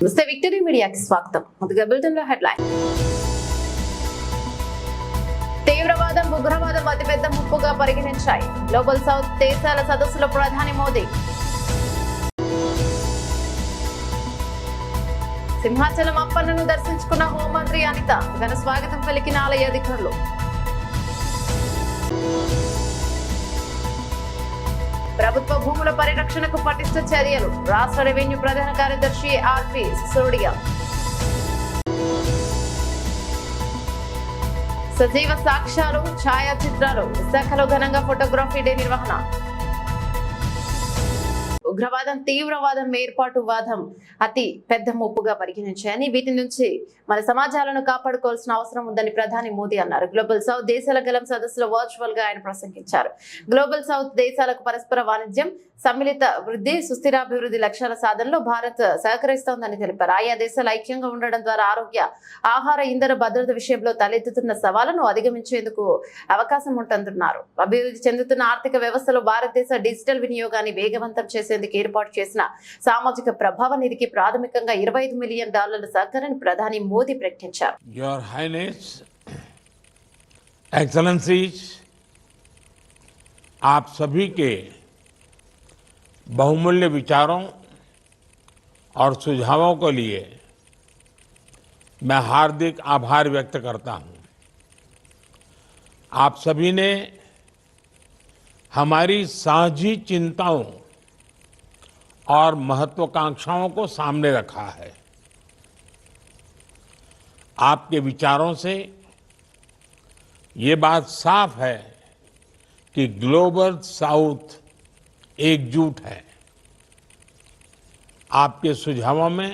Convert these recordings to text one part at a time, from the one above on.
నమస్తే విక్టరీ మీడియాకి స్వాగతం. ముందుగా బులెటిన్లో హెడ్లైన్. తీవ్రవాదం, ఉగ్రవాదం అతిపెద్ద ముప్పుగా పరిగణించాయి గ్లోబల్ సౌత్ దేశాల సదస్సులో ప్రధాని మోదీ. సింహాచలం అప్పన్నను దర్శించుకున్న హోంమంత్రి అనిత, ఘన స్వాగతం పలికిన ఆలయ అధికారులు. ప్రభుత్వ భూముల పరిరక్షణకు పటిష్ట చర్యలు, రాష్ట్ర రెవెన్యూ ప్రధాన కార్యదర్శి ఆర్పి సిసోడియా. సజీవ సాక్ష్యాలు, ఛాయాచిత్రాలు, విశాఖలో ఘనంగా ఫోటోగ్రఫీ డే నిర్వహణ. ఉగ్రవాదం, తీవ్రవాదం, ఏర్పాటువాదం అతి పెద్ద ముప్పుగా పరిగణించాయని వీటి నుంచి మన సమాజాలను కాపాడుకోవాల్సిన అవసరం ఉందని ప్రధాని మోదీ అన్నారు. గ్లోబల్ సౌత్ దేశాల గలం సదస్సులో వర్చువల్ గా ఆయన ప్రసంగించారు. గ్లోబల్ సౌత్ దేశాలకు పరస్పర వాణిజ్యం, సమ్మిళిత వృద్ధి, సుస్థిరాభివృద్ధి లక్ష్యాల సాధనలో భారత్ సహకరిస్తోందని తెలిపారు. ఆయా దేశాలు ఐక్యంగా ఉండడం ద్వారా ఆరోగ్య, ఆహార, ఇంధన భద్రత విషయంలో తలెత్తుతున్న సవాళ్లను అధిగమించేందుకు అవకాశం ఉంటుందన్నారు. అభివృద్ధి చెందుతున్న ఆర్థిక వ్యవస్థలో భారతదేశ డిజిటల్ వినియోగాన్ని వేగవంతం చేసేందుకు ఏర్పాటు చేసిన సామాజిక ప్రభావ నిధికి ప్రాథమికంగా $25 మిలియన్ సహకారాన్ని ప్రధాని మోదీ ప్రకటించారు. యువర్ హైనెస్, एक्सेलेंसीज, आप सभी के बहुमूल्य विचारों और सुझावों के लिए मैं हार्दिक आभार व्यक्त करता हूं। आप सभी ने हमारी साझी चिंताओं और महत्वाकांक्षाओं को सामने रखा है। आपके विचारों से ये बात साफ है कि ग्लोबल साउथ एकजुट है। आपके सुझावों में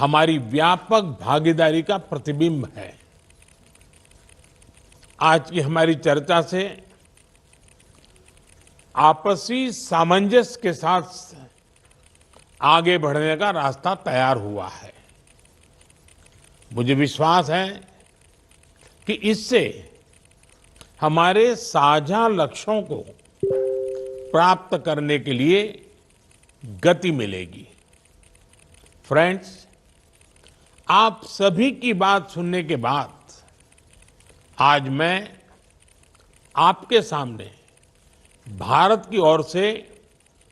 हमारी व्यापक भागीदारी का प्रतिबिंब है। आज की हमारी चर्चा से आपसी सामंजस्य के साथ आगे बढ़ने का रास्ता तैयार हुआ है। मुझे विश्वास है कि इससे हमारे साझा लक्ष्यों को प्राप्त करने के लिए गति मिलेगी। फ्रेंड्स, आप सभी की बात सुनने के बाद आज मैं आपके सामने भारत की ओर से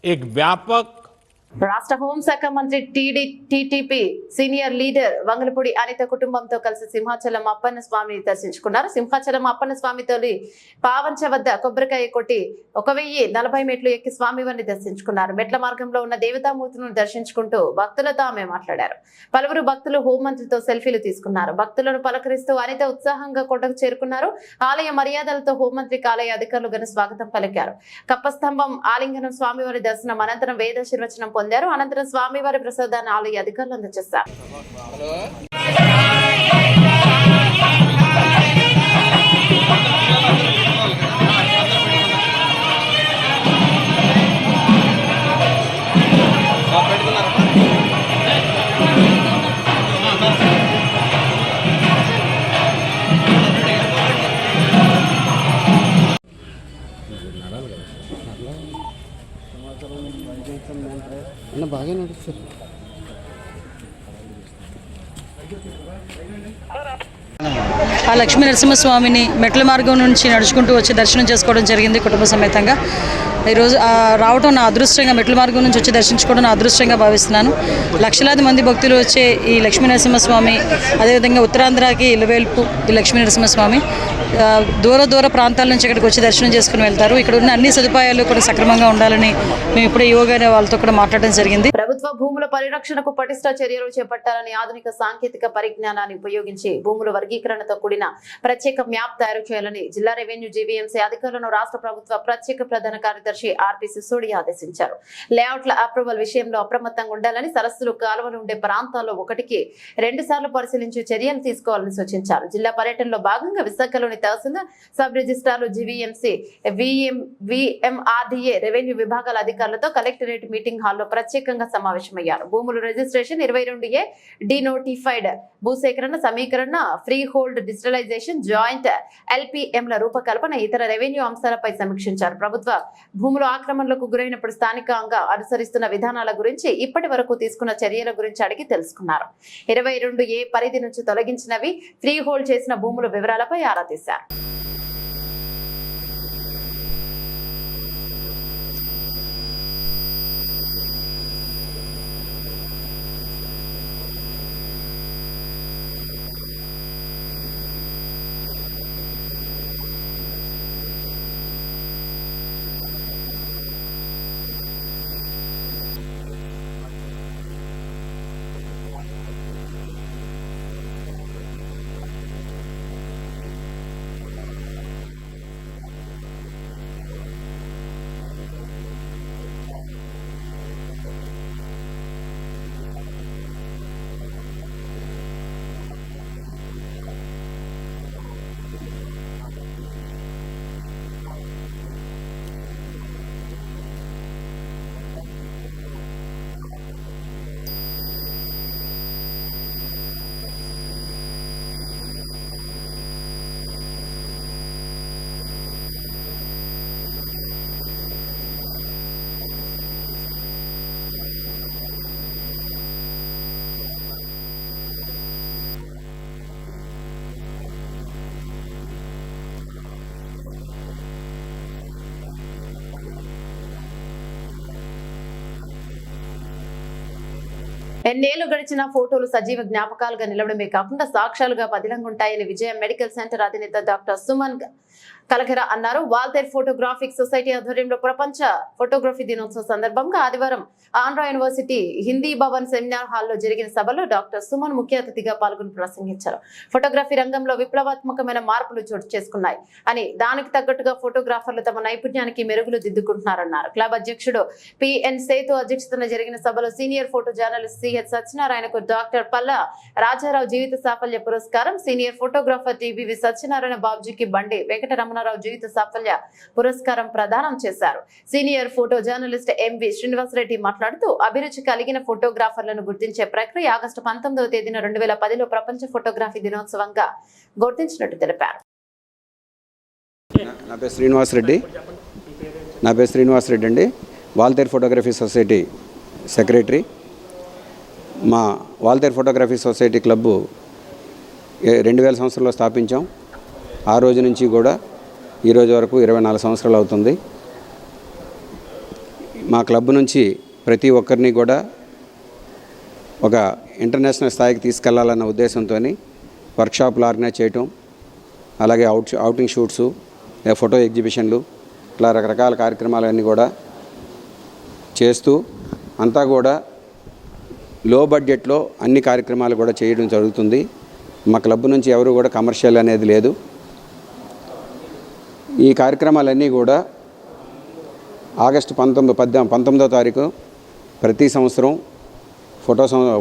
एक व्यापक రాష్ట్ర హోంశాఖ మంత్రి టీటీపీ సీనియర్ లీడర్ వంగలపూడి అనిత కుటుంబంతో కలిసి సింహాచలం అప్పన్న స్వామిని దర్శించుకున్నారు. సింహాచలం అప్పన్న స్వామితో పావంచ వద్ద కొబ్బరికాయ కొట్టి 1040 మెట్లు ఎక్కి స్వామివారిని దర్శించుకున్నారు. మెట్ల మార్గంలో ఉన్న దేవతామూర్తులను దర్శించుకుంటూ భక్తులతో ఆమె మాట్లాడారు. పలువురు భక్తులు హోంమంత్రితో సెల్ఫీలు తీసుకున్నారు. భక్తులను పలకరిస్తూ అనిత ఉత్సాహంగా కొండకు చేరుకున్నారు. ఆలయ మర్యాదలతో హోంమంత్రికి ఆలయ అధికారులు ఘన స్వాగతం పలికారు. కప్పస్తంభం ఆలింగనం, స్వామివారి దర్శనం అనంతరం వేదాశీర్వచనం పొందారు. అనంతరం స్వామివారి ప్రసాదాన్ని ఆలయ అధికారులు అందజేశారు. బాగా నడుస్తారు. ఆ లక్ష్మీ నరసింహస్వామిని మెట్ల మార్గం నుంచి నడుచుకుంటూ వచ్చి దర్శనం చేసుకోవడం జరిగింది కుటుంబ సమేతంగా. ఈరోజు రావడం నా అదృష్టంగా, మెట్ల మార్గం నుంచి వచ్చి దర్శించుకోవడం నా అదృష్టంగా భావిస్తున్నాను. లక్షలాది మంది భక్తులు వచ్చే ఈ లక్ష్మీ నరసింహస్వామి, అదేవిధంగా ఉత్తరాంధ్రకి ఇలవేల్పు ఈ లక్ష్మీ నరసింహస్వామి దూర ప్రాంతాల నుంచి ఇక్కడికి వచ్చి దర్శనం చేసుకుని వెళ్తారు. ఇక్కడ ఉన్న అన్ని సదుపాయాలు కూడా సక్రమంగా ఉండాలని మేము ఇప్పుడే యోగానే వాళ్ళతో కూడా మాట్లాడడం జరిగింది. ప్రభుత్వ భూముల పరిరక్షణకు పటిష్ట చర్యలు చేపట్టాలని, ఆధునిక సాంకేతిక పరిజ్ఞానాన్ని ఉపయోగించి భూముల వర్గీకరణతో కూడిన ప్రత్యేక మ్యాప్ తయారు చేయాలని జిల్లా రెవెన్యూ జీవీఎంసీ అధికారులను రాష్ట్ర ప్రభుత్వ ప్రత్యేక ప్రధాన కార్యదర్శి ఆర్పి సిసోడియా ఆదేశించారు. లేఅవుట్ల అప్రూవల్ విషయంలో అప్రమత్తంగా ఉండాలని, సరస్సులు, కాలువలు ఉండే ప్రాంతాల్లో 1కి 2 సార్లు పరిశీలించి చర్యలు తీసుకోవాలని సూచించారు. జిల్లా పర్యటనలో భాగంగా విశాఖలోని తహసీల్దార్, సబ్ రిజిస్ట్రార్లు, జీవీఎంసీ, విఎంఆర్డీఏ, రెవెన్యూ విభాగాల అధికారులతో కలెక్టరేట్ మీటింగ్ హాల్లో ప్రత్యేకంగా సమావేశమయ్యారు. భూముల రిజిస్ట్రేషన్, 22A డినోటిఫైడ్ భూసేకరణ, సమీకరణ, ఫ్రీ హోల్డ్ డిజిటలైజేషన్, జాయింట్ ఎల్పీఎంల రూపకల్పన, ఇతర రెవెన్యూ అంశాలపై సమీక్షించారు. ప్రభుత్వ భూములు ఆక్రమణలకు గురైనప్పుడు స్థానికంగా అనుసరిస్తున్న విధానాల గురించి ఇప్పటి వరకు తీసుకున్న చర్యల గురించి అడిగి తెలుసుకున్నారు. 22A పరిధి నుంచి తొలగించినవి, ఫ్రీ హోల్డ్ చేసిన భూముల వివరాలపై ఆరా తీశారు. ఎన్నేళ్లు గడిచిన ఫోటోలు సజీవ జ్ఞాపకాలుగా నిలవడమే కాకుండా సాక్ష్యాలుగా పదిలంగా ఉంటాయని విజయ మెడికల్ సెంటర్ అధినేత డాక్టర్ సుమన్ కలకెర అన్నారు. వాల్తేర్ ఫోటోగ్రాఫిక్ సొసైటీ ఆధ్వర్యంలో ప్రపంచ ఫోటోగ్రఫీ దినోత్సవం సందర్భంగా ఆదివారం ఆంధ్ర యూనివర్సిటీ హిందీ భవన్ సెమినార్ హాల్లో జరిగిన సభలో డాక్టర్ సుమన్ ముఖ్య అతిథిగా పాల్గొని ప్రసంగించారు. ఫోటోగ్రఫీ రంగంలో విప్లవాత్మకమైన మార్పులు చోటు చేసుకున్నాయి అని, దానికి తగ్గట్టుగా ఫోటోగ్రాఫర్లు తమ నైపుణ్యానికి మెరుగులు దిద్దుకుంటున్నారన్నారు. క్లబ్ అధ్యక్షుడు పిఎన్ సేతు అధ్యక్షతన జరిగిన సభలో సీనియర్ ఫోటో జర్నలిస్ట్ సిహెచ్ సత్యనారాయణకు డాక్టర్ పల్లా రాజారావు జీవిత సాఫల్య పురస్కారం, సీనియర్ ఫోటోగ్రాఫర్ టీవీవి సత్యనారాయణ బాబుజీకి బండి వెంకటరమణారావు జీవిత సాఫల్య పురస్కారం ప్రదానం చేశారు. Senior photo journalist MV Srinivasareddy మాట్లాడుతూ అభిరుచి కలిగిన ఫోటోగ్రాఫర్లను గుర్తించే ప్రక్రియ ఆగస్టు 19వ తేదీన 2010లో ప్రపంచ ఫోటోగ్రఫీ దినోత్సవంగా గుర్తించినట్టు తెలిపారు. నా పేరు శ్రీనివాసరెడ్డి అండి. Waltair photography society secretary. మా వాల్తేర్ ఫోటోగ్రఫీ సొసైటీ క్లబ్బు 2000 సంవత్సరంలో స్థాపించాం. ఆ రోజు నుంచి కూడా ఈ రోజు వరకు 24 సంవత్సరాలు అవుతుంది. మా క్లబ్ నుంచి ప్రతి ఒక్కరిని కూడా ఒక ఇంటర్నేషనల్ స్థాయికి తీసుకెళ్లాలన్న ఉద్దేశంతో వర్క్షాపులు ఆర్గనైజ్ చేయటం, అలాగే అవుటింగ్ షూట్సు, ఫోటో ఎగ్జిబిషన్లు, ఇట్లా రకరకాల కార్యక్రమాలన్నీ కూడా చేస్తూ అంతా కూడా లో బడ్జెట్లో అన్ని కార్యక్రమాలు కూడా చేయడం జరుగుతుంది. మా క్లబ్ నుంచి ఎవరు కూడా కమర్షియల్ అనేది లేదు. ఈ కార్యక్రమాలన్నీ కూడా ఆగస్టు 19వ తారీఖు ప్రతి సంవత్సరం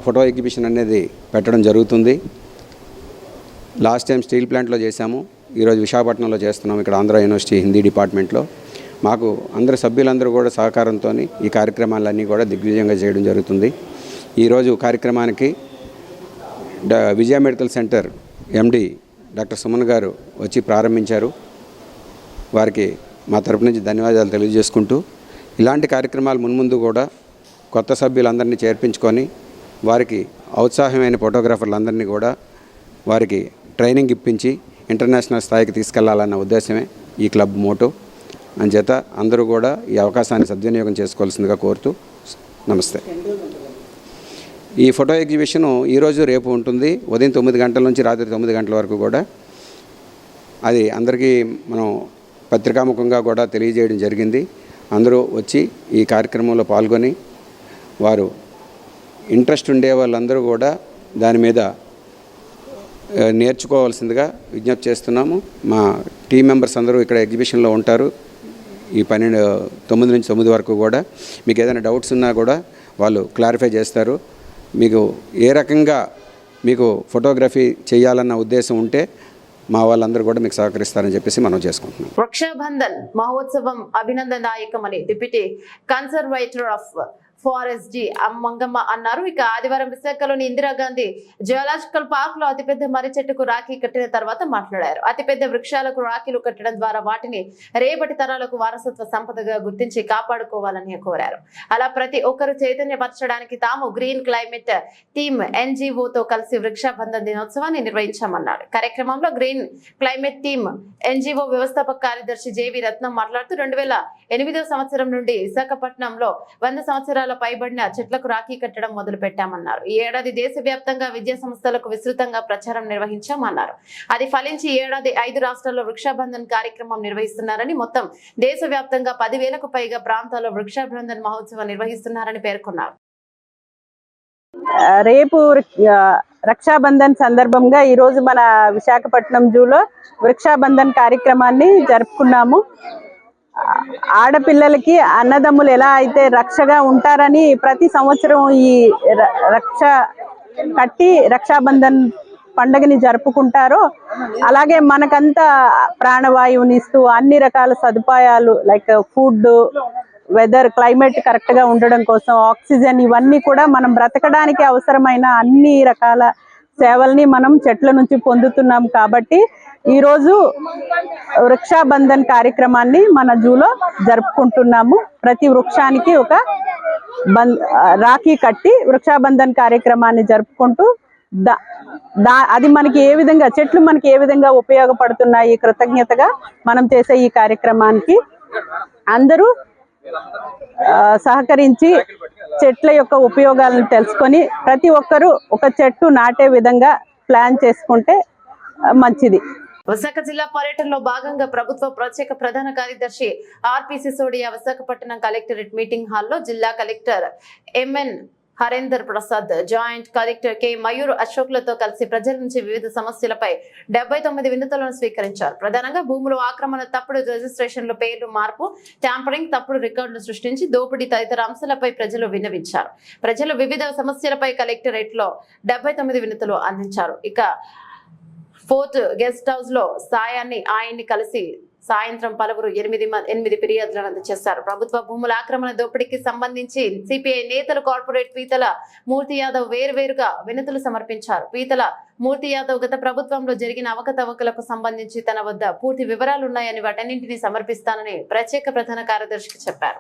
ఫోటో ఎగ్జిబిషన్ అనేది పెట్టడం జరుగుతుంది. లాస్ట్ టైం స్టీల్ ప్లాంట్లో చేశాము, ఈరోజు విశాఖపట్నంలో చేస్తున్నాం, ఇక్కడ ఆంధ్ర యూనివర్సిటీ హిందీ డిపార్ట్మెంట్లో. మాకు అందరు సభ్యులందరూ కూడా సహకారంతో ఈ కార్యక్రమాలన్నీ కూడా దిగ్విజయంగా చేయడం జరుగుతుంది. ఈరోజు కార్యక్రమానికి Vijaya medical centre MD doctor Suman గారు వచ్చి ప్రారంభించారు. వారికి మా తరపు నుంచి ధన్యవాదాలు తెలియజేసుకుంటూ, ఇలాంటి కార్యక్రమాలు మున్ముందు కూడా కొత్త సభ్యులందరినీ చేర్పించుకొని వారికి ఔత్సాహమైన ఫోటోగ్రాఫర్లందరినీ కూడా వారికి ట్రైనింగ్ ఇప్పించి ఇంటర్నేషనల్ స్థాయికి తీసుకెళ్లాలన్న ఉద్దేశమే ఈ క్లబ్ మోటో. అంచేత అందరూ కూడా ఈ అవకాశాన్ని సద్వినియోగం చేసుకోవాల్సిందిగా కోరుతూ నమస్తే. ఈ ఫోటో ఎగ్జిబిషను ఈరోజు రేపు ఉంటుంది. ఉదయం 9 గంటల నుంచి రాత్రి 9 గంటల వరకు కూడా. అది అందరికీ మనం పత్రికాముఖంగా కూడా తెలియజేయడం జరిగింది. అందరూ వచ్చి ఈ కార్యక్రమంలో పాల్గొని వారు ఇంట్రెస్ట్ ఉండే వాళ్ళందరూ కూడా దాని మీద నేర్చుకోవాల్సిందిగా విజ్ఞప్తి చేస్తున్నాము. మా టీం మెంబర్స్ అందరూ ఇక్కడ ఎగ్జిబిషన్లో ఉంటారు ఈ 9 నుంచి 9 వరకు కూడా. మీకు ఏదైనా డౌట్స్ ఉన్నా కూడా వాళ్ళు క్లారిఫై చేస్తారు. మీకు ఏ రకంగా మీకు ఫోటోగ్రఫీ చేయాలన్న ఉద్దేశం ఉంటే మా వాళ్ళందరూ కూడా మీకు సహకరిస్తారని చెప్పేసి మనం చేసుకుంటున్నాం. రక్షాబంధన్ మహోత్సవం అభినందనదాయకమని deputy conservator of forest G Mangamma అన్నారు. ఇక ఆదివారం విశాఖలోని ఇందిరాగాంధీ జియోలాజికల్ పార్క్ లో అతిపెద్ద మర్రి చెట్టుకు రాఖీ కట్టిన తర్వాత మాట్లాడారు. అతిపెద్ద వృక్షాలకు రాఖీలు కట్టడం ద్వారా వాటిని రేపటి తరాలకు వారసత్వ సంపదగా గుర్తించి కాపాడుకోవాలని కోరారు. అలా ప్రతి ఒక్కరూ చైతన్యపరచడానికి తాము గ్రీన్ క్లైమేట్ టీమ్ ఎన్జిఓతో కలిసి వృక్షాబంధన్ దినోత్సవాన్ని నిర్వహించామన్నారు. కార్యక్రమంలో గ్రీన్ క్లైమేట్ టీమ్ ఎన్జిఓ వ్యవస్థాపక కార్యదర్శి జేవి రత్నం మాట్లాడుతూ 2008 సంవత్సరం నుండి విశాఖపట్నంలో 100 సంవత్సరాల పైబడిన చెట్లకు రాఖీ కట్టడం మొదలు పెట్టామన్నారు. ఈ ఏడాది దేశవ్యాప్తంగా విద్యా సంస్థలకు విస్తృతంగా ప్రచారం నిర్వహించామన్నారు. అది ఫలించి ఈ ఏడాది 5 రాష్ట్రాల్లో వృక్షాబంధన్ కార్యక్రమం నిర్వహిస్తున్నారని, మొత్తం దేశవ్యాప్తంగా 10,000కు పైగా ప్రాంతాల్లో వృక్షాబంధన్ మహోత్సవం నిర్వహిస్తున్నారని పేర్కొన్నారు. రేపు రక్షాబంధన్ సందర్భంగా ఈరోజు మన విశాఖపట్నం జూలో వృక్షాబంధన్ కార్యక్రమాన్ని జరుపుకున్నాము. ఆడపిల్లలకి అన్నదమ్ములు ఎలా అయితే రక్షగా ఉంటారని ప్రతి సంవత్సరం ఈ రక్ష కట్టి రక్షాబంధన్ పండుగని జరుపుకుంటారో, అలాగే మనకంతా ప్రాణవాయువుని ఇస్తూ అన్ని రకాల సదుపాయాలు లైక్ ఫుడ్, వెదర్, క్లైమేట్ కరెక్ట్గా ఉండడం కోసం ఆక్సిజన్, ఇవన్నీ కూడా మనం బ్రతకడానికి అవసరమైన అన్ని రకాల సేవల్ని మనం చెట్ల నుంచి పొందుతున్నాం. కాబట్టి ఈరోజు వృక్షాబంధన్ కార్యక్రమాన్ని మన జూలో జరుపుకుంటున్నాము. ప్రతి వృక్షానికి ఒక రాఖీ కట్టి వృక్షాబంధన్ కార్యక్రమాన్ని జరుపుకుంటూ అది మనకి ఏ విధంగా, చెట్లు మనకి ఏ విధంగా ఉపయోగపడుతున్నాయి కృతజ్ఞతగా మనం చేసే ఈ కార్యక్రమానికి అందరూ సహకరించి చెట్ల యొక్క ఉపయోగాలను తెలుసుకొని ప్రతి ఒక్కరూ ఒక చెట్టు నాటే విధంగా ప్లాన్ చేసుకుంటే మంచిది. విశాఖ జిల్లా పర్యటనలో భాగంగా ప్రభుత్వ ప్రత్యేక ప్రధాన కార్యదర్శి RP Sisodia Visakhapatnam collectorate meeting హాల్లో జిల్లా collector MN Harender Prasad, joint collector K Mayur అశోక్లతో కలిసి ప్రజల నుంచి వివిధ సమస్యలపై 79 వినతులను స్వీకరించారు. ప్రధానంగా భూముల ఆక్రమణ, తప్పుడు రిజిస్ట్రేషన్లు, పేర్లు మార్పు, ట్యాంపరింగ్, తప్పుడు రికార్డులు సృష్టించి దోపిడీ తదితర అంశాలపై ప్రజలు విన్నవించారు. ప్రజలు వివిధ సమస్యలపై కలెక్టరేట్ లో 79 వినతులు అందించారు. ఇక ఫోర్త్ గెస్ట్ హౌస్ లో ఆయన్ని కలిసి సాయంత్రం పలువురు 8 ఫిర్యాదులను అందజేశారు. ప్రభుత్వ భూముల ఆక్రమణ, దోపిడీకి సంబంధించి సిపిఐ నేతలు, కార్పొరేట్ పీతల మూర్తి యాదవ్ వేరువేరుగా వినతులు సమర్పించారు. పీతల మూర్తి యాదవ్ గత ప్రభుత్వంలో జరిగిన అవకతవకలకు సంబంధించి తన వద్ద పూర్తి వివరాలున్నాయని, వాటన్నింటినీ సమర్పిస్తానని ప్రత్యేక ప్రధాన కార్యదర్శికి చెప్పారు.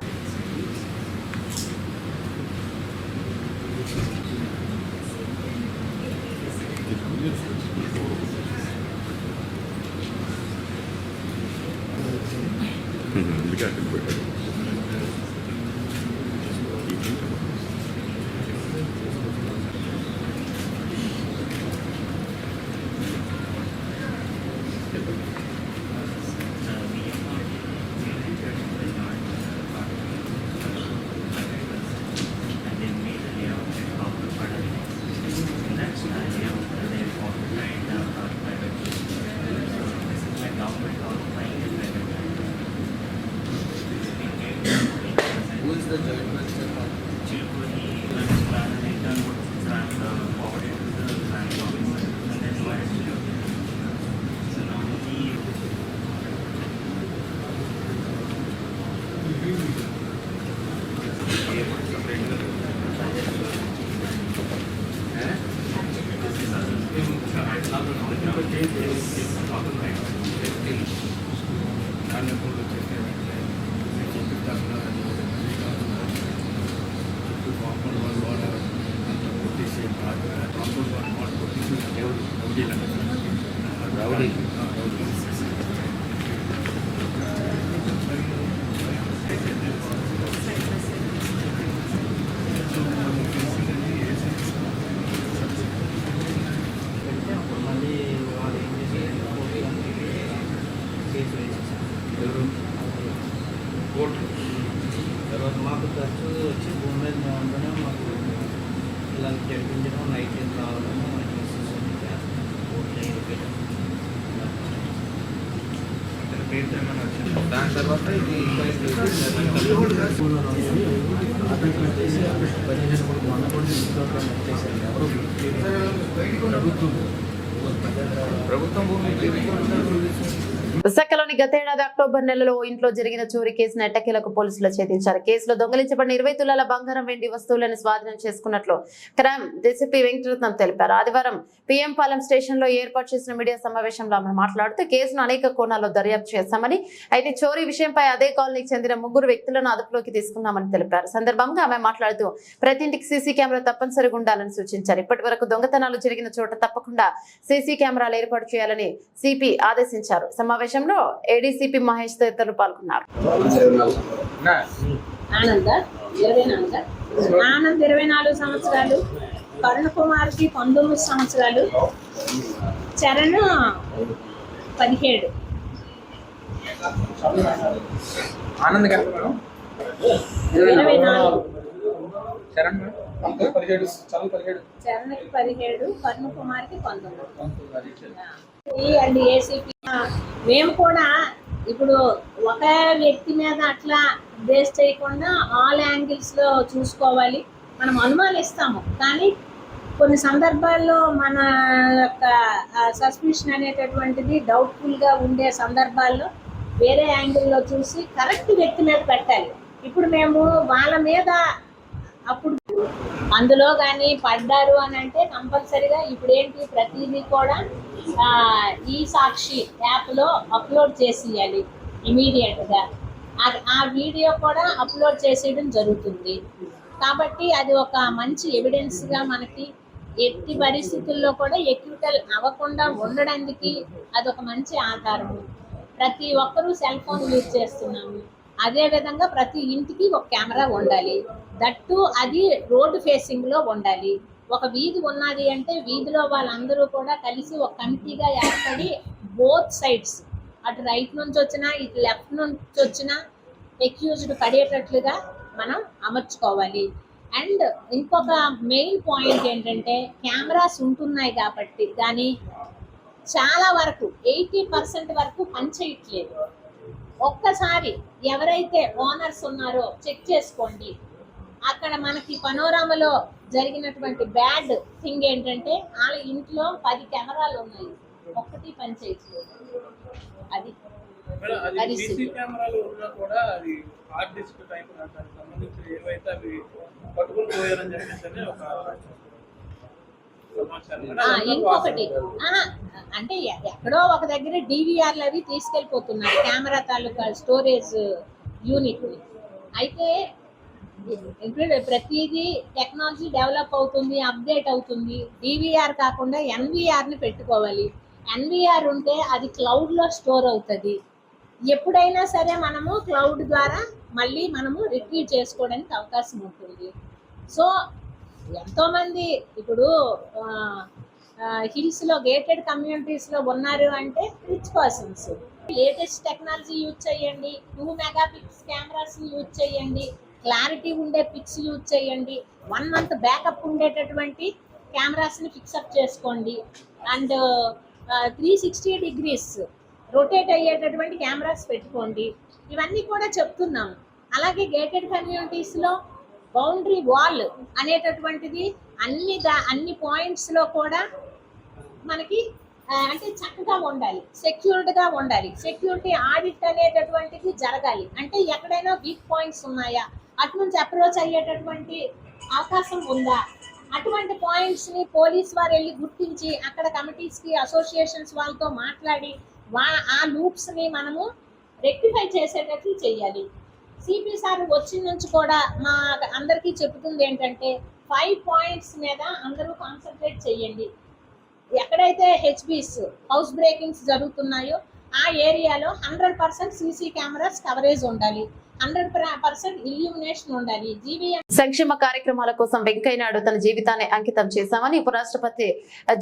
తర్వాత మాకు ఖర్చు వచ్చి భూమి మీద మేముంటేనే మాకు ఇలా జరిపించడం, నైట్ రావడం, దాని తర్వాత ఇది ప్రభుత్వం భూమి విశాఖలోని గతేడాది అక్టోబర్ నెలలో ఇంట్లో జరిగిన చోరీ కేసును ఎట్టకేలకు పోలీసులు ఛేదించారు. కేసులో దొంగిలించబడిన 20 తులాల బంగారం, వెండి వస్తువులను స్వాధీనం చేసుకున్నట్లు క్రైమ్ డీసీపీ వెంకటరత్నం తెలిపారు. ఆదివారం పీఎం పాలెం స్టేషన్ లో ఏర్పాటు చేసిన మీడియా సమావేశంలో ఆమె మాట్లాడుతూ కేసును అనేక కోణాల్లో దర్యాప్తు చేశామని, అయితే చోరీ విషయంపై అదే కాలనీకి చెందిన 3 వ్యక్తులను అదుపులోకి తీసుకున్నామని తెలిపారు. సందర్భంగా ఆమె మాట్లాడుతూ ప్రతి ఇంటికి సీసీ కెమెరా తప్పనిసరిగా ఉండాలని సూచించారు. ఇప్పటి వరకు దొంగతనాలు జరిగిన చోట తప్పకుండా సీసీ కెమెరాలు ఏర్పాటు చేయాలని సిపి ఆదేశించారు. సమావేశంలో ఏడీసీపీ మహేష్ తదితరులు పాల్గొన్నారు. ఆనంద్ 24 సంవత్సరాలు, కరుణ్ కుమార్కి 19 సంవత్సరాలు, చరణ్ 17. ఆనంద్ గారు 24. చరణ్ చరణ్కి 17, కరుణ్ కుమార్కి 19. అండ్ ఏసీపీ మేము కూడా ఇప్పుడు ఒక వ్యక్తి మీద అట్లా బేస్ చేయకుండా ఆల్ యాంగిల్స్లో చూసుకోవాలి. మనం అనుమానిస్తాము, కానీ కొన్ని సందర్భాల్లో మన యొక్క సస్పిషన్ అనేటటువంటిది డౌట్ఫుల్గా ఉండే సందర్భాల్లో వేరే యాంగిల్లో చూసి కరెక్ట్ వ్యక్తి మీద పెట్టాలి. ఇప్పుడు మేము వాళ్ళ మీద అప్పుడు అందులో కానీ పడ్డారు అని అంటే కంపల్సరిగా ఇప్పుడు ఏంటి ప్రతిదీ కూడా ఈ సాక్షి యాప్లో అప్లోడ్ చేసేయాలి ఇమీడియట్గా. ఆ వీడియో కూడా అప్లోడ్ చేసేయడం జరుగుతుంది. కాబట్టి అది ఒక మంచి ఎవిడెన్స్గా మనకి ఎట్టి పరిస్థితుల్లో కూడా ఎక్యూటల్ అవ్వకుండా ఉండడానికి అదొక మంచి ఆధారము. ప్రతి ఒక్కరూ సెల్ ఫోన్ యూజ్ చేస్తున్నాము. అదేవిధంగా ప్రతి ఇంటికి ఒక కెమెరా ఉండాలి. దట్టు అది రోడ్డు ఫేసింగ్లో ఉండాలి. ఒక వీధి ఉన్నది అంటే వీధిలో వాళ్ళందరూ కూడా కలిసి ఒక కమిటీగా ఏర్పడి బోత్ సైడ్స్, అటు రైట్ నుంచి వచ్చినా ఇటు లెఫ్ట్ నుంచి వచ్చినా ఎక్యూజ్డ్ పడేటట్లుగా మనం అమర్చుకోవాలి. అండ్ ఇంకొక మెయిన్ పాయింట్ ఏంటంటే కెమెరాస్ ఉంటున్నాయి కాబట్టి కానీ చాలా వరకు 80% వరకు పనిచేయట్లేదు. ఒక్కసారి ఎవరైతే ఓనర్స్ ఉన్నారో చెక్ చేసుకోండి. అక్కడ మనకి పనోరామలో జరిగినటువంటి బ్యాడ్ థింగ్ ఏంటంటే వాళ్ళ ఇంట్లో 10 కెమెరాలు ఉన్నాయి, ఒక్కటి పనిచేయట్లేదు. అది పరిస్థితి. ఇంకొకటి అంటే ఎక్కడో ఒక దగ్గర డివిఆర్లు అవి తీసుకెళ్ళిపోతున్నారు కెమెరా తాలూకా స్టోరేజ్ యూనిట్ని. అయితే ప్రతిదీ టెక్నాలజీ డెవలప్ అవుతుంది, అప్డేట్ అవుతుంది. డివిఆర్ కాకుండా ఎన్విఆర్ని పెట్టుకోవాలి. ఎన్విఆర్ ఉంటే అది క్లౌడ్లో స్టోర్ అవుతుంది. ఎప్పుడైనా సరే మనము క్లౌడ్ ద్వారా మళ్ళీ మనము రిట్రీవ్ చేసుకోవడానికి అవకాశం ఉంటుంది. సో ఎంతోమంది ఇప్పుడు హిల్స్లో గేటెడ్ కమ్యూనిటీస్లో ఉన్నారు అంటే rich persons. Latest technology use చేయండి, 2 మెగాపిక్స్ కెమెరాస్ని యూజ్ చేయండి, క్లారిటీ ఉండే పిక్స్ యూజ్ చేయండి, 1 మంత్ బ్యాకప్ ఉండేటటువంటి కెమెరాస్ని ఫిక్సప్ చేసుకోండి. అండ్ 360 డిగ్రీస్ రొటేట్ అయ్యేటటువంటి కెమెరాస్ పెట్టుకోండి. ఇవన్నీ కూడా చెప్తున్నాము. అలాగే గేటెడ్ కమ్యూనిటీస్లో బౌండరీ వాల్ అనేటటువంటిది అన్ని పాయింట్స్లో కూడా మనకి అంటే చక్కగా ఉండాలి, సెక్యూర్డ్గా ఉండాలి. సెక్యూరిటీ ఆడిట్ అనేటటువంటిది జరగాలి. అంటే ఎక్కడైనా వీక్ పాయింట్స్ ఉన్నాయా, అటు నుంచి అప్రోచ్ అయ్యేటటువంటి అవకాశం ఉందా, అటువంటి పాయింట్స్ని పోలీస్ వారు వెళ్ళి గుర్తించి అక్కడ కమిటీస్కి అసోసియేషన్స్ వాళ్ళతో మాట్లాడి ఆ లూప్స్ని మనము రెక్టిఫై చేసేటట్లు చేయాలి. సిపి సార్ వచ్చిన నుంచి కూడా మా అందరికీ చెప్తుంది ఏంటంటే 5 పాయింట్స్ మీద అందరూ కాన్సన్ట్రేట్ చేయండి. ఎక్కడైతే హెచ్బీస్ హౌస్ బ్రేకింగ్స్ జరుగుతున్నాయో ఆ ఏరియాలో 100% సీసీ కెమెరాస్ కవరేజ్ ఉండాలి, 100% ఇల్యూమినేషన్ ఉండాలి. సంక్షేమ కార్యక్రమాల కోసం వెంకయ్యనాయుడు తన జీవితాన్ని అంకితం చేశామని ఉపరాష్ట్రపతి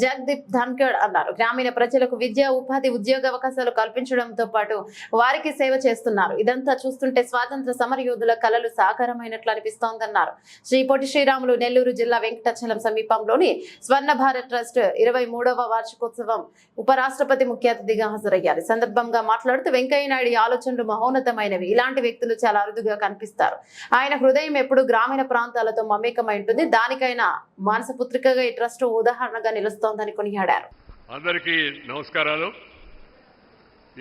జగదీప్ ధన్కర్ అన్నారు. గ్రామీణ ప్రజలకు విద్య, ఉపాధి, ఉద్యోగ అవకాశాలు కల్పించడంతో పాటు వారికి సేవ చేస్తున్నారు. ఇదంతా చూస్తుంటే స్వాతంత్ర సమరయోధుల కలలు సాకారమైనట్లు అనిపిస్తోందన్నారు. శ్రీ పొట్టి శ్రీరాములు నెల్లూరు జిల్లా వెంకటాచలం సమీపంలోని స్వర్ణ భారత్ ట్రస్ట్ 23వ వార్షికోత్సవం ఉపరాష్ట్రపతి ముఖ్య అతిథిగా హాజరయ్యారు. ఈ సందర్భంగా మాట్లాడుతూ వెంకయ్యనాయుడు ఆలోచనలు మహోన్నతమైనవి, ఇలాంటి వ్యక్తులు చాలా అరుదుగా కనిపిస్తారు. ఆయన హృదయం ఎప్పుడు గ్రామీణ ప్రాంతాలతో మమేకమై ఉంటుంది. దానికైనా మానసపుత్రికగా ఈ ట్రస్ట్ ఉదాహరణగా నిలుస్తోందని కొనియాడారు. అందరికీ నమస్కారాలు.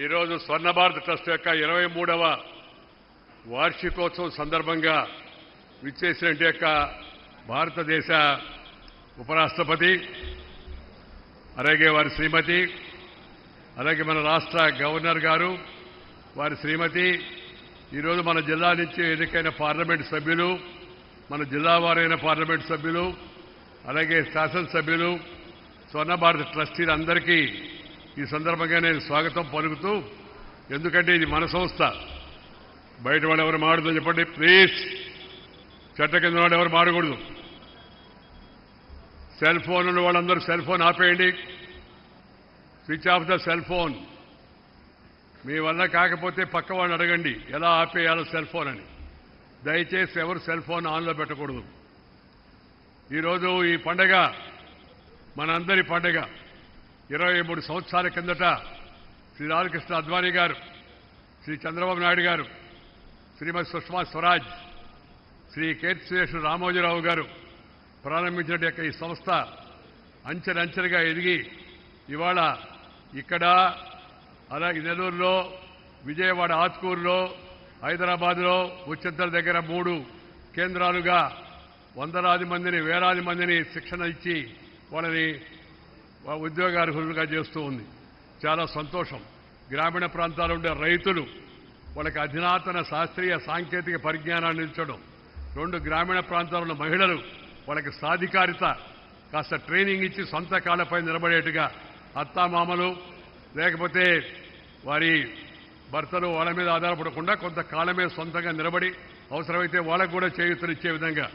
ఈరోజు స్వర్ణ భారత్ ట్రస్ట్ యొక్క 23వ వార్షికోత్సవం సందర్భంగా విచ్చేసిన యొక్క భారతదేశ ఉపరాష్ట్రపతి, అలాగే వారి శ్రీమతి, అలాగే మన రాష్ట్ర గవర్నర్ గారు వారి శ్రీమతి, ఈరోజు మన జిల్లా నుంచి ఎన్నికైన పార్లమెంట్ సభ్యులు, మన జిల్లా వారైన పార్లమెంట్ సభ్యులు, అలాగే శాసనసభ్యులు, స్వర్ణ భారత్ ట్రస్టీలందరికీ ఈ సందర్భంగా నేను స్వాగతం పలుకుతూ, ఎందుకంటే ఇది మన సంస్థ, బయట వాళ్ళు ఎవరు మాడదని చెప్పండి ప్లీజ్. చట్ట కింద వాళ్ళు ఎవరు మాడకూడదు. సెల్ ఫోన్ ఉన్న వాళ్ళందరూ సెల్ ఫోన్ ఆపేయండి. Switch off the cell phone. మీ వల్ల కాకపోతే పక్క వాళ్ళని అడగండి ఎలా ఆపేయాలో సెల్ ఫోన్ అని. దయచేసి ఎవరు సెల్ ఫోన్ ఆన్లో పెట్టకూడదు. ఈరోజు ఈ పండగ మనందరి పండగ. 23 సంవత్సరాల కిందట శ్రీ లాల్కృష్ణ అద్వానీ గారు, శ్రీ చంద్రబాబు నాయుడు గారు, శ్రీమతి సుష్మా స్వరాజ్, శ్రీ కీర్తిశేషులు రామోజీరావు గారు ప్రారంభించిన ఈ సంస్థ అంచెలంచెలుగా ఎదిగి ఇవాళ ఇక్కడ, అలాగే నెల్లూరులో, విజయవాడ ఆత్కూరులో, హైదరాబాద్లో ఉచ్చెంతల దగ్గర 3 కేంద్రాలుగా వందలాది మందిని, వేలాది మందిని శిక్షణ ఇచ్చి వాళ్ళని ఉద్యోగార్హులుగా చేస్తూ ఉంది. చాలా సంతోషం. గ్రామీణ ప్రాంతాల్లో ఉండే రైతులు వాళ్ళకి అధునాతన శాస్త్రీయ సాంకేతిక పరిజ్ఞానాన్ని ఇచ్చడం, 2 గ్రామీణ ప్రాంతాల్లో ఉన్న మహిళలు వాళ్ళకి సాధికారిత కాస్త ట్రైనింగ్ ఇచ్చి సొంత కాళ్ళపై నిలబడేట్టుగా, అత్తామామలు లేకపోతే వారి భర్తలు వాళ్ళ మీద ఆధారపడకుండా కొంత కాళ్ళమే సొంతంగా నిలబడి అవసరమైతే వాళ్ళకు కూడా చేయూతనిచ్చే విధంగా,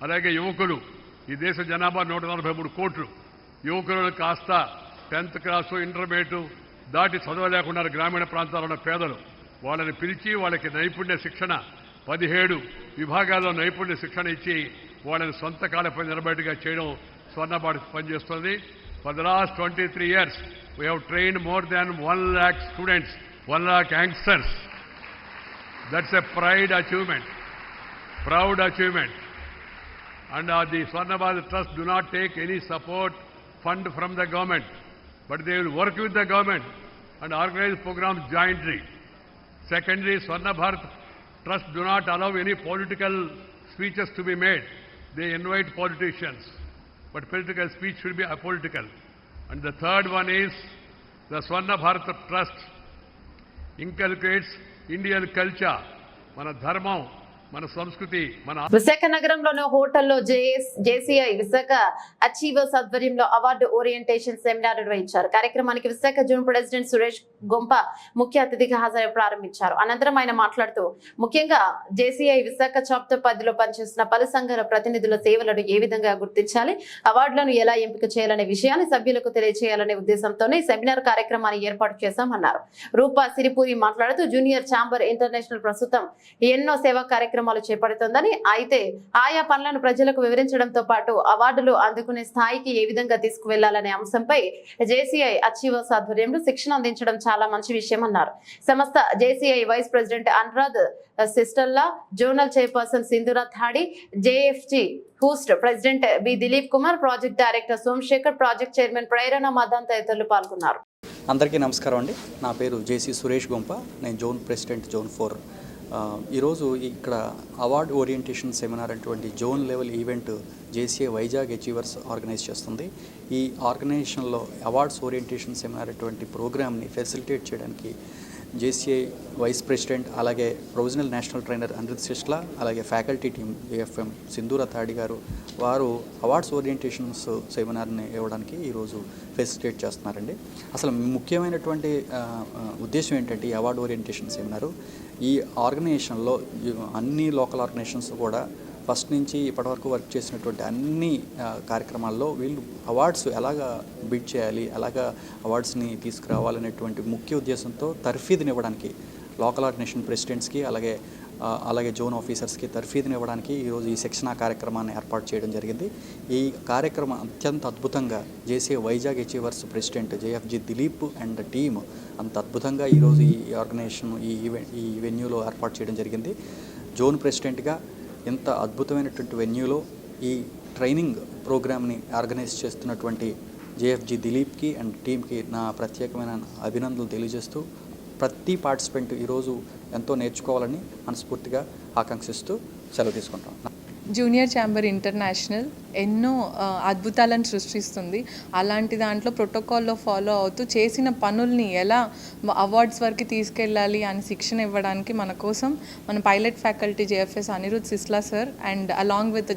అలాగే యువకులు, ఈ దేశ జనాభా 143 కోట్లు, యువకులను కాస్త 10th క్లాసు ఇంటర్మీడియట్ దాటి చదవలేకుండా గ్రామీణ ప్రాంతాల్లో ఉన్న పేదలు, వాళ్ళని పిలిచి వాళ్ళకి నైపుణ్య శిక్షణ 17 విభాగాల్లో నైపుణ్య శిక్షణ ఇచ్చి వాళ్ళని సొంత కాళ్ళపై నిలబడిగా చేయడం స్వర్ణ భారత్ పనిచేస్తుంది. For the last 23 years, we have trained more than 1 lakh students, 1 lakh youngsters. That's a proud achievement. And the Swarna Bharat Trust do not take any support fund from the government, but they will work with the government and organize programs jointly. Secondly, Swarna Bharat Trust do not allow any political speeches to be made. They invite politicians, but political speech should be apolitical. And the third one is the Swarna Bharat Trust inculcates Indian culture, mana dharmam, మన సంస్కృతి, మన విశాఖ నగరంలోని హోటల్లో JCI Visakha achievers ఆధ్వర్యంలో award orientation seminar నిర్వహించారు. కార్యక్రమానికి Visakha zone president Suresh Gompa ముఖ్య అతిథిగా హాజరై ప్రారంభించారు. అనంతరం ఆయన మాట్లాడుతూ, ముఖ్యంగా జేసీఐ విశాఖ చాప్టర్ 10లో పనిచేస్తున్న పలు సంఘాల ప్రతినిధుల సేవలను ఏ విధంగా గుర్తించాలి, అవార్డులను ఎలా ఎంపిక చేయాలనే విషయాన్ని సభ్యులకు తెలియజేయాలనే ఉద్దేశంతోనే సెమినార్ కార్యక్రమాన్ని ఏర్పాటు చేశామన్నారు. రూపా సిరిపూరి మాట్లాడుతూ, జూనియర్ ఛాంబర్ ఇంటర్నేషనల్ ప్రస్తుతం ఎన్నో సేవా కార్యక్రమాలు చేపడుతుందని, అయితే ఆయా పనులను ప్రజలకు వివరించడంతో పాటు అవార్డులు అందుకునే స్థాయికి ఏ విధంగా తీసుకువెళ్లాలనే అంశంపై జేసీఐ అచీవర్స్ ఆధ్వర్యంలో శిక్షణ అందించడం చాలా మంచి విషయం అన్నారు. సంస్థ JCI vice president Anuradh Sistla, zonal chairperson Sindhura Thadi, JFG host president B Dilip Kumar, project director Somashekar, project chairman Prerana Madan తదితరులు పాల్గొన్నారు. అందరికీ నమస్కారం అండి. నా పేరు జేసీ సురేష్ గొంప, నేను జోన్ ప్రెసిడెంట్ జోన్ 4. ఈరోజు ఇక్కడ అవార్డ్ ఓరియంటేషన్ సెమినార్ అటువంటి zone level event JCI Vizag achievers organise చేస్తుంది. ఈ ఆర్గనైజేషన్లో అవార్డ్స్ ఓరియంటేషన్ సెమినార్ అటువంటి ప్రోగ్రామ్ని ఫెసిలిటేట్ చేయడానికి జేసీఐ వైస్ ప్రెసిడెంట్, అలాగే provisional national trainer Anirudh Sishla, అలాగే ఫ్యాకల్టీ టీమ్ ఏఎఫ్ఎం సింధూరా థాడి గారు, వారు అవార్డ్స్ ఓరియంటేషన్స్ సెమినార్ని ఇవ్వడానికి ఈరోజు ఫెసిలిటేట్ చేస్తున్నారండి. అసలు ముఖ్యమైనటువంటి ఉద్దేశం ఏంటంటే ఈ అవార్డ్ ఓరియంటేషన్ సెమినారు, ఈ ఆర్గనైజేషన్లో అన్ని లోకల్ ఆర్గనైజేషన్స్ కూడా ఫస్ట్ నుంచి ఇప్పటివరకు వర్క్ చేసినటువంటి అన్ని కార్యక్రమాల్లో వీళ్ళు అవార్డ్స్ ఎలాగా బిడ్ చేయాలి, ఎలాగా అవార్డ్స్ని తీసుకురావాలనేటువంటి ముఖ్య ఉద్దేశంతో తర్ఫీదుని ఇవ్వడానికి లోకల్ ఆర్గనైజేషన్ ప్రెసిడెంట్స్కి అలాగే జోన్ ఆఫీసర్స్కి తర్ఫీదుని ఇవ్వడానికి ఈరోజు ఈ శిక్షణా కార్యక్రమాన్ని ఏర్పాటు చేయడం జరిగింది. ఈ కార్యక్రమం అత్యంత అద్భుతంగా JCI Vizag achievers president JFG Dilip and team అంత అద్భుతంగా ఈరోజు ఈ ఆర్గనైజేషన్ ఈ వెన్యూలో ఏర్పాటు చేయడం జరిగింది. జోన్ ప్రెసిడెంట్గా ఇంత అద్భుతమైనటువంటి వెన్యూలో ఈ ట్రైనింగ్ ప్రోగ్రామ్ని ఆర్గనైజ్ చేస్తున్నటువంటి జేఎఫ్జీ దిలీప్కి అండ్ టీమ్కి నా ప్రత్యేకమైన అభినందనలు తెలియజేస్తూ ప్రతి పార్టిసిపెంట్ ఈరోజు ఎంతో నేర్చుకోవాలని మనస్ఫూర్తిగా ఆకాంక్షిస్తూ సెలవు తీసుకుంటాం. జూనియర్ ఛాంబర్ ఇంటర్నేషనల్ ఎన్నో అద్భుతాలను సృష్టిస్తుంది. అలాంటి దాంట్లో ప్రోటోకాల్లో ఫాలో అవుతూ చేసిన పనుల్ని ఎలా అవార్డ్స్ వరకు తీసుకెళ్ళాలి అని శిక్షణ ఇవ్వడానికి మన కోసం మన pilot faculty JFS Anirudh Sistla sir and along with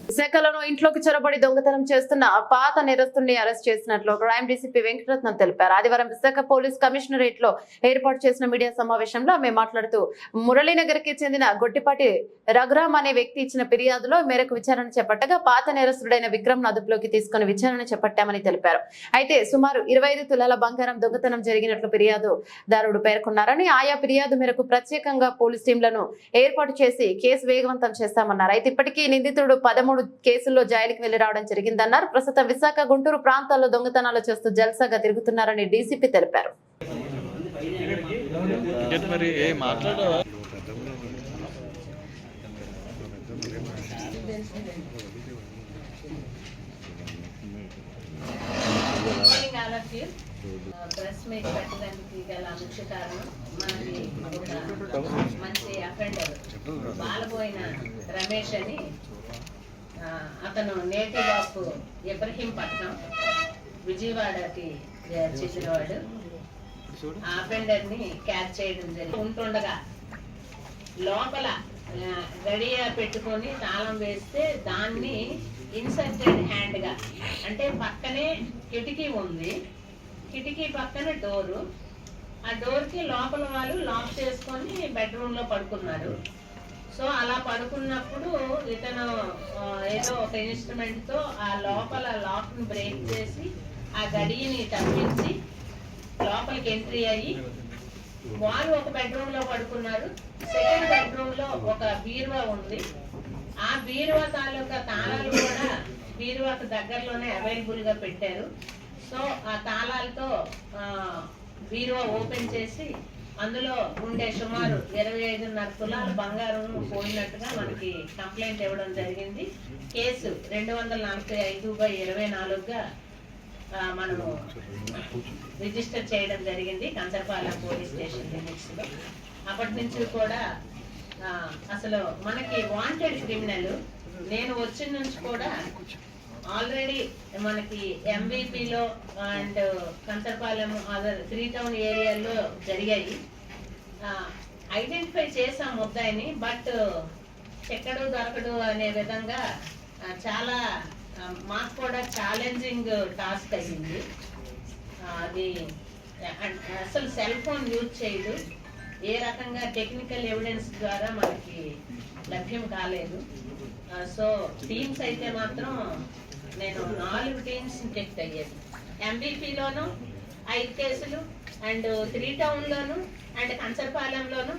విశాఖలోనూ ఇంట్లోకి చొరబడి దొంగతనం చేస్తున్న పాత నేరస్తుడిని అరెస్ట్ చేసినట్లు క్రైమ్ డీసీపీ వెంకటరత్నం తెలిపారు. ఆదివారం విశాఖ పోలీస్ కమిషనరేట్ లో ఏర్పాటు చేసిన మీడియా సమావేశంలో ఆమె మాట్లాడుతూ మురళీనగర్ కి చెందిన గొట్టిపాటి రఘురామ్ అనే వ్యక్తి ఇచ్చిన ఫిర్యాదులో మేరకు విచారణ చేపట్టగా పాత నేరస్తుడైన విక్రమ్ ను అదుపులోకి తీసుకుని విచారణ చేపట్టామని తెలిపారు. అయితే సుమారు 25 తులాల బంగారం దొంగతనం జరిగినట్లు ఫిర్యాదుదారుడు పేర్కొన్నారని, ఆయా ఫిర్యాదు మేరకు ప్రత్యేకంగా పోలీస్ టీంలను ఏర్పాటు చేసి కేసు వేగవంతం చేస్తామన్నారు. అయితే ఇప్పటికీ నిందితుడు 13 కేసుల్లో జైలుకి వెళ్లి రావడం జరిగిందన్నారు. ప్రస్తుతం విశాఖ, గుంటూరు ప్రాంతాల్లో దొంగతనాలు చేస్తూ జల్సాగా తిరుగుతున్నారని డీసీపీ తెలిపారు. ప్రెస్ మీట్ పెట్టడానికి గల ముఖ్య కారణం మనకి ఒక మంచి అఫెండర్ బాలబోయిన రమేష్ అని అతను నేటివ్ ఆఫ్ ఇబ్రహీంపట్నం, విజయవాడకి చెందినవాడు. ఆ అఫెండర్ ని క్యాచ్ చేయడం జరిగింది. ఉంటుండగా లోపల గడియ పెట్టుకొని తాళం వేస్తే దాన్ని ఇన్సర్టెడ్ హ్యాండ్ గా, అంటే పక్కనే కిటికీ ఉంది, కిటికీ పక్కన డోరు, ఆ డోర్ కి లోపల వాళ్ళు లాక్ చేసుకొని బెడ్రూమ్ లో పడుకున్నారు. సో అలా పడుకున్నప్పుడు ఇతను ఏదో ఒక ఇన్స్ట్రుమెంట్ తో ఆ లోపల లాక్ ని బ్రేక్ చేసి ఆ గడిని తప్పించి లోపలికి ఎంట్రీ అయ్యి వాళ్ళు ఒక బెడ్రూమ్ లో పడుకున్నారు. సెకండ్ బెడ్రూమ్ లో ఒక బీరువా ఉంది. ఆ బీరువా తాలూకా తాళాలు కూడా బీరువాకు దగ్గరలోనే అవైలబుల్ గా పెట్టారు. సో ఆ తాళాలతో బీరువా ఓపెన్ చేసి అందులో ఉండే సుమారు 25.5 తులాల బంగారం పోయినట్టుగా మనకి కంప్లైంట్ ఇవ్వడం జరిగింది. కేసు 245/24గా మనము రిజిస్టర్ చేయడం జరిగింది కంచరపాలెం పోలీస్ స్టేషన్ లిమిట్స్ లో. అప్పటి నుంచి కూడా అసలు మనకి వాంటెడ్ క్రిమినల్ నేను వచ్చిన నుంచి కూడా ఆల్రెడీ మనకి ఎంబీపీలో అండ్ కంచరపాలెం అదర్ 3 టౌన్ ఏరియాల్లో జరిగాయి. ఐడెంటిఫై చేసాం ముద్దాయిని, బట్ ఎక్కడో దొరకడు అనే విధంగా చాలా మాకు కూడా ఛాలెంజింగ్ టాస్క్ అయ్యింది. అది అసలు సెల్ ఫోన్ యూజ్ చేయదు, ఏ రకంగా టెక్నికల్ ఎవిడెన్స్ ద్వారా మనకి లభ్యం కాలేదు. సో టీమ్స్ అయితే మాత్రం నేను 4 టీమ్స్ డిటెక్ట్ అయ్యేది. ఎంబీపీలోను 5 కేసులు అండ్ 3 టౌన్లోను అండ్ కంచరపాలెంలోను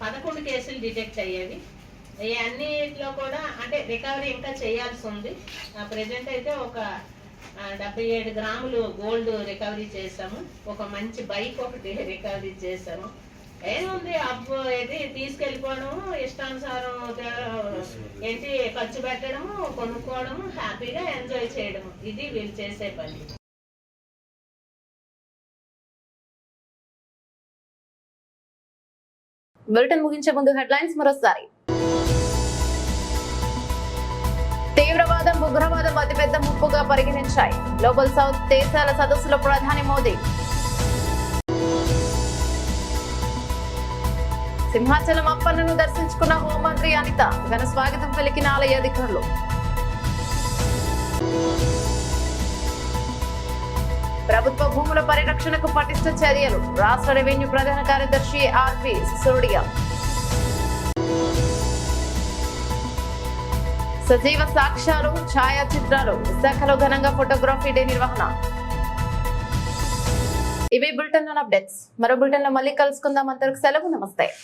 11 కేసులు డిటెక్ట్ అయ్యేవి. ఈ అన్నిట్లో కూడా అంటే రికవరీ ఇంకా చేయాల్సి ఉంది. ప్రెజెంట్ అయితే ఒక 77 గ్రాములు గోల్డ్ రికవరీ చేసాము, ఒక మంచి బైక్ ఒకటి రికవరీ చేసాము. ఏముంది అప్పు ఏది తీసుకెళ్ళిపోవడము, ఇష్టానుసారం ఏంటి ఖర్చు పెట్టడము, కొనుక్కోవడము, హ్యాపీగా ఎంజాయ్ చేయడము, ఇది వీళ్ళు చేసే పని. బులెటిన్ ముగించే ముందు హెడ్లైన్స్ మరోసారి. తీవ్రవాదం, ఉగ్రవాదం అతిపెద్ద ముప్పుగా పరిగణించాయి గ్లోబల్ సౌత్ దేశాల సదస్సులో ప్రధాని మోదీ. సింహాచలం అప్పన్నను దర్శించుకున్న హోంమంత్రి అనిత, ఘన స్వాగతం పలికిన ఆలయ అధికారులు. ప్రభుత్వ భూముల పరిరక్షణకు పటిష్ట చర్యలు, రాష్ట్ర రెవెన్యూ ప్రధాన కార్యదర్శి ఆర్పి సిసోడియా. సజీవ సాక్ష్యాలు, ఛాయాచిత్రాలు, విశాఖలో ఘనంగా ఫోటోగ్రఫీ డే నిర్వహణ. ఇవి బులెటిన్ అప్డేట్స్. మరో బులెటిన్ లో మళ్ళీ కలుసుకుందాం. అంతవరకు సెలవు, నమస్తే.